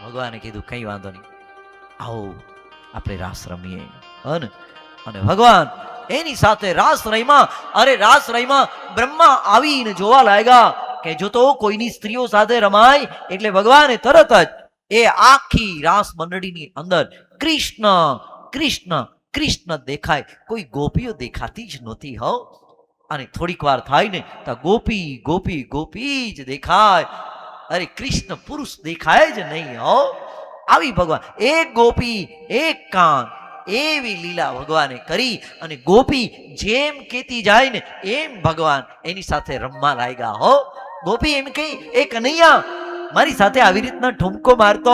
ભગવાને કીધું કઈ વાંધો નહીં, આવો આપણે રાસ રમીએ. અને ભગવાન એની સાથે રાસ રહીમાં. અરે રાસ રહીમાં બ્રહ્મા આવીને જોવા લાગ્યા કે જો તો કોઈની સ્ત્રીઓ સાથે રમાય એટલે ભગવાને તરત જ એ આખી રાસ મંડળીની અંદર કૃષ્ણ કૃષ્ણ કૃષ્ણ દેખાય. કોઈ ગોપીઓ દેખાતી જ નહોતી હો. અને થોડીક વાર થાય ને તો ગોપી ગોપી ગોપી જ દેખાય. અરે કૃષ્ણ પુરુષ દેખાય જ નહીં હો. આવી ભગવાન એક ગોપી એક કાન એવી લીલા ભગવાને કરી. અને ગોપી જેમ કેતી જાય ને એમ ભગવાન એની સાથે રમવા લાગ્યા હો. ગોપી એમ કહી, એ કનૈયા મારી સાથે આવી રીતના ઠુમકો મારતો,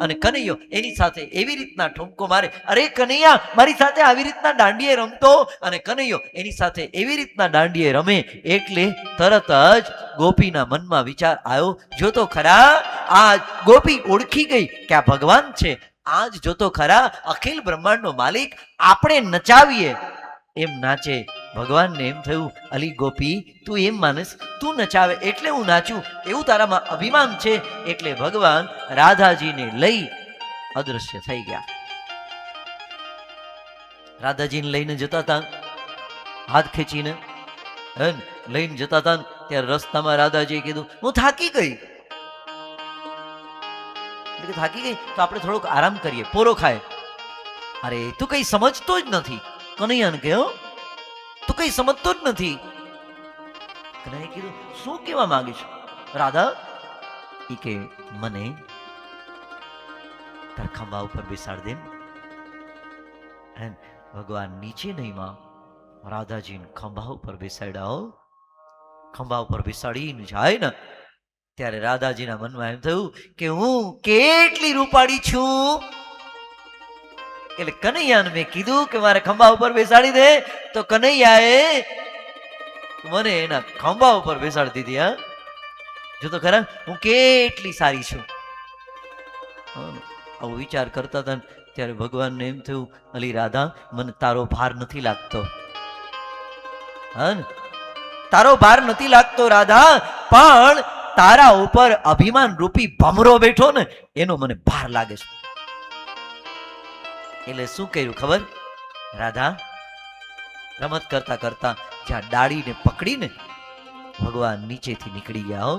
અને કનૈયો એની સાથે એવી રીતના ઠુમકો મારે. અરે કનૈયા મારી સાથે આવી રીતના દાંડીએ રમતો, અને કનૈયો એની સાથે એવી રીતના દાંડીએ રમે. એટલે તરત જ ગોપીના મનમાં વિચાર આવ્યો, જો તો ખરા આ ગોપી ઓળખી ગઈ કે આ ભગવાન છે. આજ જો તો ખરા અખિલ બ્રહ્માંડનો માલિક આપણે નચાવીએ. એમ નાચે. ભગવાનને એમ થયું, અલી ગોપી તું એમ માનસ, તું નચાવે એટલે હું નાચું, એવું તારામાં અભિમાન છે. એટલે ભગવાન રાધાજીને લઈ અદૃશ્ય થઈ ગયા. રાધાજીને લઈને જતા હતા, હાથ ખેંચીને લઈને જતા હતા. ત્યારે રસ્તામાં રાધાજીએ કીધું, હું થાકી ગઈ. થાકી ગઈ તો આપણે થોડોક આરામ કરીએ, પોરો ખાય. અરે તું કઈ સમજતો જ નથી. કનૈયાને કહ્યું, તું કઈ સમજતો જ નથી. કનૈયાએ કીધું, શું કહેવા માંગે છે રાધા? એ કે મને તાર ખંભા ઉપર બેસાડ દે. ભગવાન નીચે નહીં માં રાધાજીને ખંભા ઉપર બેસાડ્યા. ખંભા ઉપર બેસાડીને જાય ને ત્યારે રાધાજીના મનમાં એમ થયું કે હું કેટલી રૂપાળી છું. એટલે કનૈયાને મેં કીધું કે મારે ખંભા ઉપર બેસાડી દે, તો કનૈયાએ મને એના ખંભા ઉપર બેસાડી દીધી. હા, જો તો ખરા હું કેટલી સારી છું. આવો વિચાર કરતા હતા ત્યારે ભગવાનને એમ થયું, અલી રાધા મને તારો ભાર નથી લાગતો. હા, તારો ભાર નથી લાગતો રાધા, પણ તારા ઉપર અભિમાન રૂપી ભમરો બેઠો ને એનો મને ભાર લાગે છે. એટલે શું કર્યું ખબર? રાધા રમત કરતા કરતા જ્યાં ડાળીને પકડીને ભગવાન નીચેથી નીકળી ગયા.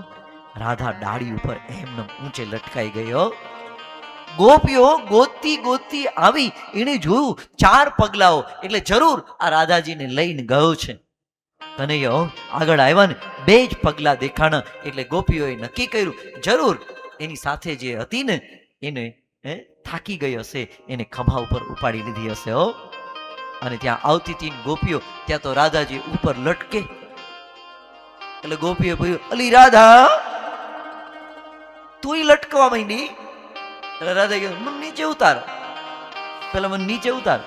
રાધા ડાળી ઉપર એમને ઊંચે લટકાઈ ગયો. ગોપીઓ ગોતતી ગોતતી આવી, એને જોયું 4 પગલાઓ, એટલે જરૂર આ રાધાજીને લઈને ગયો છે. કનૈયો આગળ આવ્યા ને 2 જ પગલા દેખાણા. એટલે ગોપીઓએ નક્કી કર્યું જરૂર એની સાથે જે હતી ને એને થાકી ગઈ હશે, એને ખભા ઉપર ઉપાડી લીધી હશે. અને ત્યાં આવતી 3 ગોપીઓ, ત્યાં તો રાધાજી ઉપર લટકે. એટલે ગોપીઓ કહ્યું, અલી રાધા તું લટકવા માંડી. એટલે રાધા કહ્યું, મને નીચે ઉતાર, પેલા મને નીચે ઉતાર.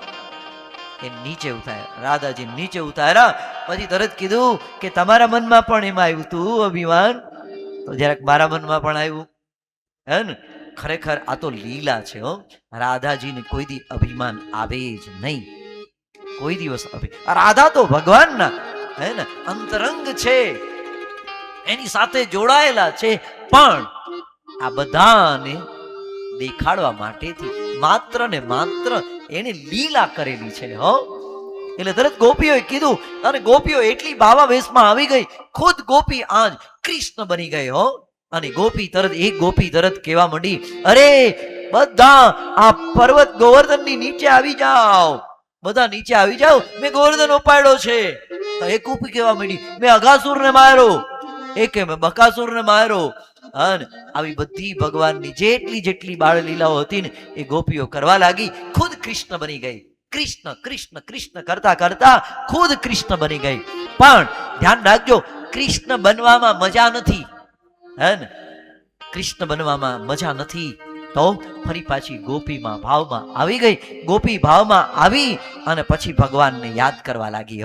એ નીચે ઉતાર્યા. રાધાજી નીચે ઉતાર્યા. પછી તરત કીધું કે તમારા મનમાં પણ એમાં આવ્યું તું અભિમાન, તો જરાક મારા મનમાં પણ આવ્યું. હે ને, ખરેખર આ તો લીલા છે. રાધાજીને કોઈ દી અભિમાન આવે જ નહીં, કોઈ દિવસ. રાધા તો ભગવાનના હે ને અંતરંગ છે, એની સાથે જોડાયેલા છે. પણ આ બધાને દેખાડવા માટેથી માત્ર ને માત્ર એને લીલા કરેલી છે. એટલે તરત ગોપીઓએ કીધું, અને ગોપીઓ એટલી ભાવાવેશમાં આવી ગઈ, ખુદ ગોપી આજ કૃષ્ણ બની ગઈ. અને ગોપી તરત એક ગોપી તરત કહેવા માંડી, અરે બધા આ પર્વત ગોવર્ધનની નીચે આવી જાઓ, બધા નીચે આવી જાઓ, મેં ગોવર્ધન ઉપાડ્યો છે. તો એક ગોપી કહેવા માંડી, મેં અઘાસુરને માર્યો, એકે મેં બકાસુરને માર્યો. અને આવી બધી ભગવાનની જેટલી બાળ લીલાઓ હતી ને એ ગોપીઓ કરવા લાગી. ખુદ કૃષ્ણ બની ગઈ. કૃષ્ણ કૃષ્ણ કૃષ્ણ કરતા કરતા ખુદ કૃષ્ણ બની ગઈ. પણ ધ્યાન રાખજો, કૃષ્ણ બનવામાં મજા નથી. હે ને, કૃષ્ણ બનવામાં મજા નથી. તો ફરી પાછી ગોપીમાં ભાવમાં આવી ગઈ. ગોપી ભાવમાં આવી અને પછી ભગવાનને યાદ કરવા લાગી.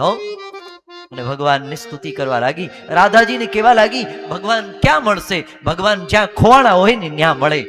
અને ભગવાનની સ્તુતિ કરવા લાગી. રાધાજીને કહેવા લાગી, ભગવાન ક્યાં મળશે? ભગવાન જ્યાં ખોવાણા હોય ને ત્યાં મળે.